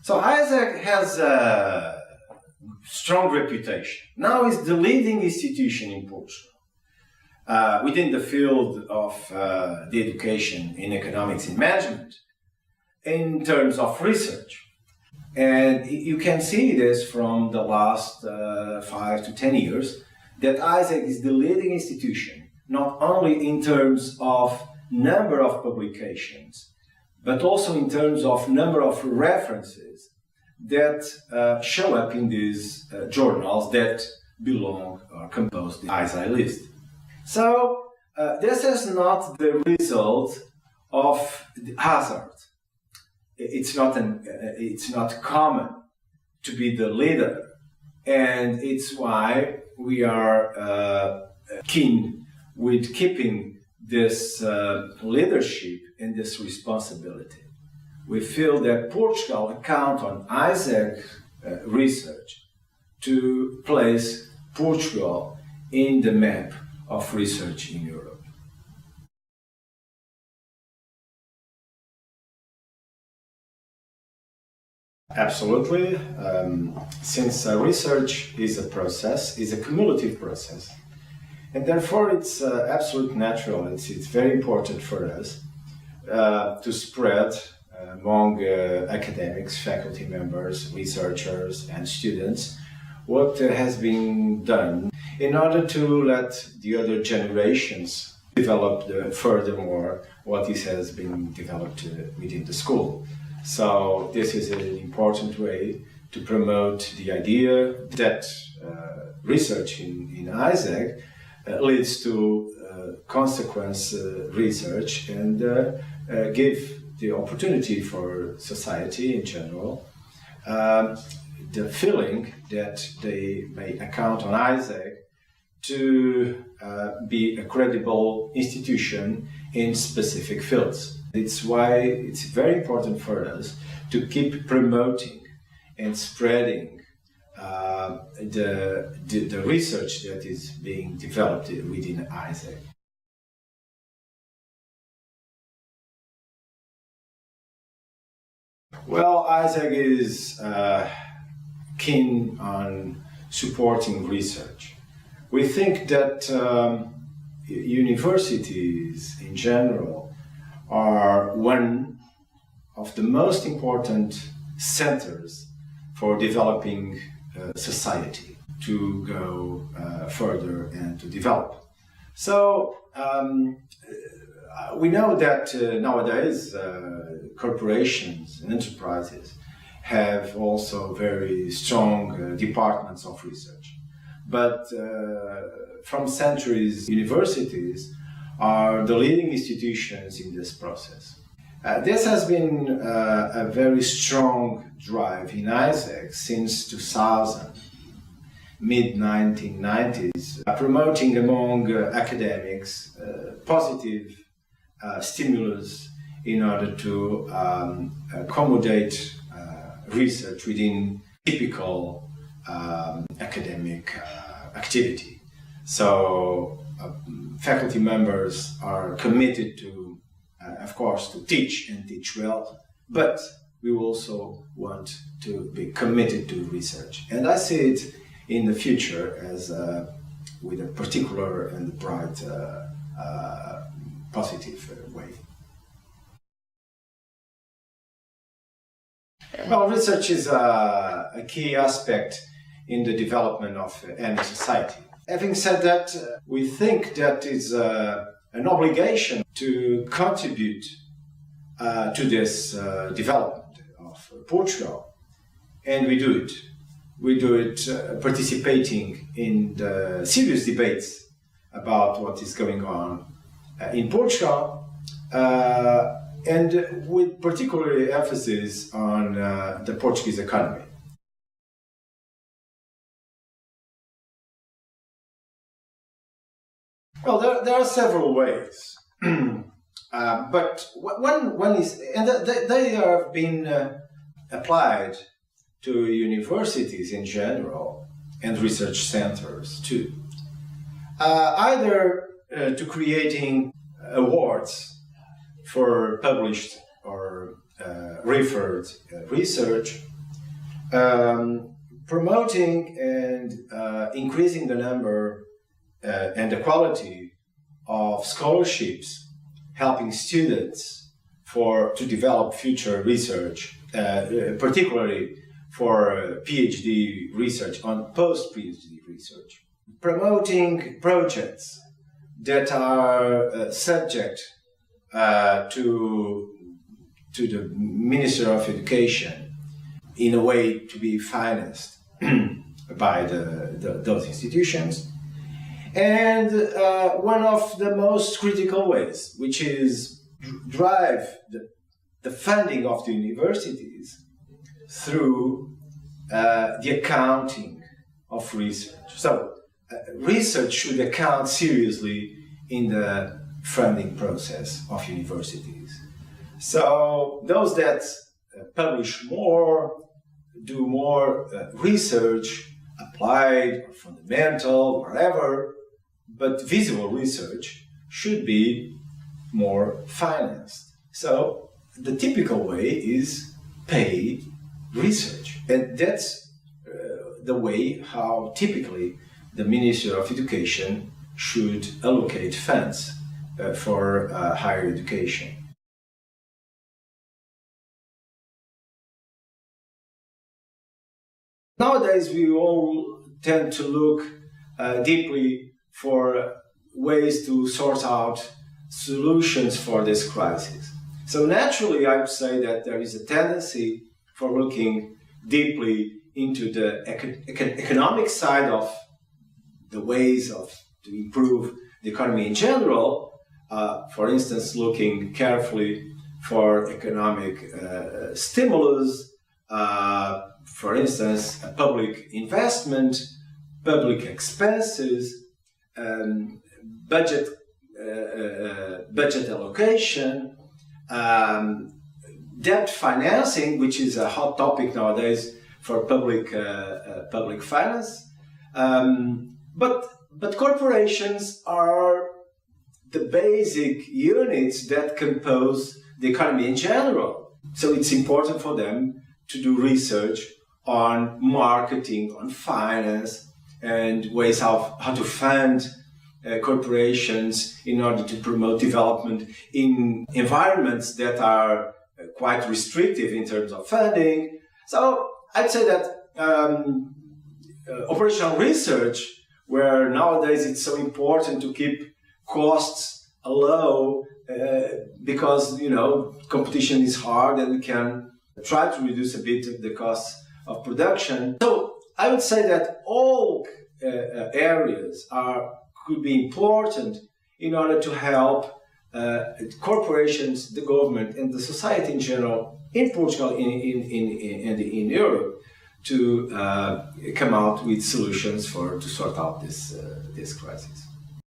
So ISEG has a strong reputation. Now it's the leading institution in Portugal within the field of the education in economics and management in terms of research. And you can see this from the last 5 to 10 years, that ISEG is the leading institution, not only in terms of number of publications, but also in terms of number of references that show up in these journals that belong or compose the ISEG list. So this is not the result of the hazard. It's not common to be the leader, and it's why we are keen with keeping this leadership and this responsibility. We feel that Portugal counts on ISEG research to place Portugal in the map of research in Europe. Absolutely. Since research is a process, is a cumulative process, and therefore it's absolutely natural, it's very important for us to spread among academics, faculty members, researchers and students what has been done in order to let the other generations develop furthermore what has been developed within the school. So this is an important way to promote the idea that research in ISEG leads to consequence research and give the opportunity for society in general the feeling that they may count on ISEG to be a credible institution in specific fields. It's why it's very important for us to keep promoting and spreading the research that is being developed within ISEG. Well, ISEG is keen on supporting research. We think that universities in general are one of the most important centers for developing society to go further and to develop. So we know that nowadays corporations and enterprises have also very strong departments of research. But from centuries, universities are the leading institutions in this process. This has been a very strong drive in ISEG since 2000, mid-1990s, promoting among academics positive stimulus in order to accommodate research within typical academic activity. So faculty members are committed to, of course, to teach and teach well, but we also want to be committed to research. And I see it in the future as with a particular and bright positive way. Well, research is a key aspect in the development of any society. Having said that, we think that it's an obligation to contribute to this development of Portugal, and we do it. We do it participating in the serious debates about what is going on in Portugal, and with particular emphasis on the Portuguese economy. Well, there are several ways, but one is, and they have been applied to universities in general and research centers too. Either to creating awards for published or referred research, Promoting and increasing the number and the quality of scholarships, helping students to develop future research, particularly for PhD research on post-PhD research. Promoting projects that are subject to the Minister of Education in a way to be financed by those institutions. And one of the most critical ways, which is drive the funding of the universities through the accounting of research. So research should account seriously in the funding process of universities. So those that publish more, do more research, applied or fundamental, whatever, but visible research should be more financed. So the typical way is pay research. And that's the way how typically the Minister of Education should allocate funds for higher education. Nowadays, we all tend to look deeply for ways to sort out solutions for this crisis. So naturally, I would say that there is a tendency for looking deeply into the economic side of the ways to improve the economy in general. For instance, looking carefully for economic stimulus, for instance, public investment, public expenses, budget allocation, debt financing, which is a hot topic nowadays for public finance. But corporations are the basic units that compose the economy in general. So it's important for them to do research on marketing, on finance, and ways how to fund corporations in order to promote development in environments that are quite restrictive in terms of funding. So I'd say that operational research, where nowadays it's so important to keep costs low because competition is hard and we can try to reduce a bit the costs of production. So I would say that all areas could be important in order to help corporations, the government, and the society in general in Portugal and in Europe to come out with solutions to sort out this crisis.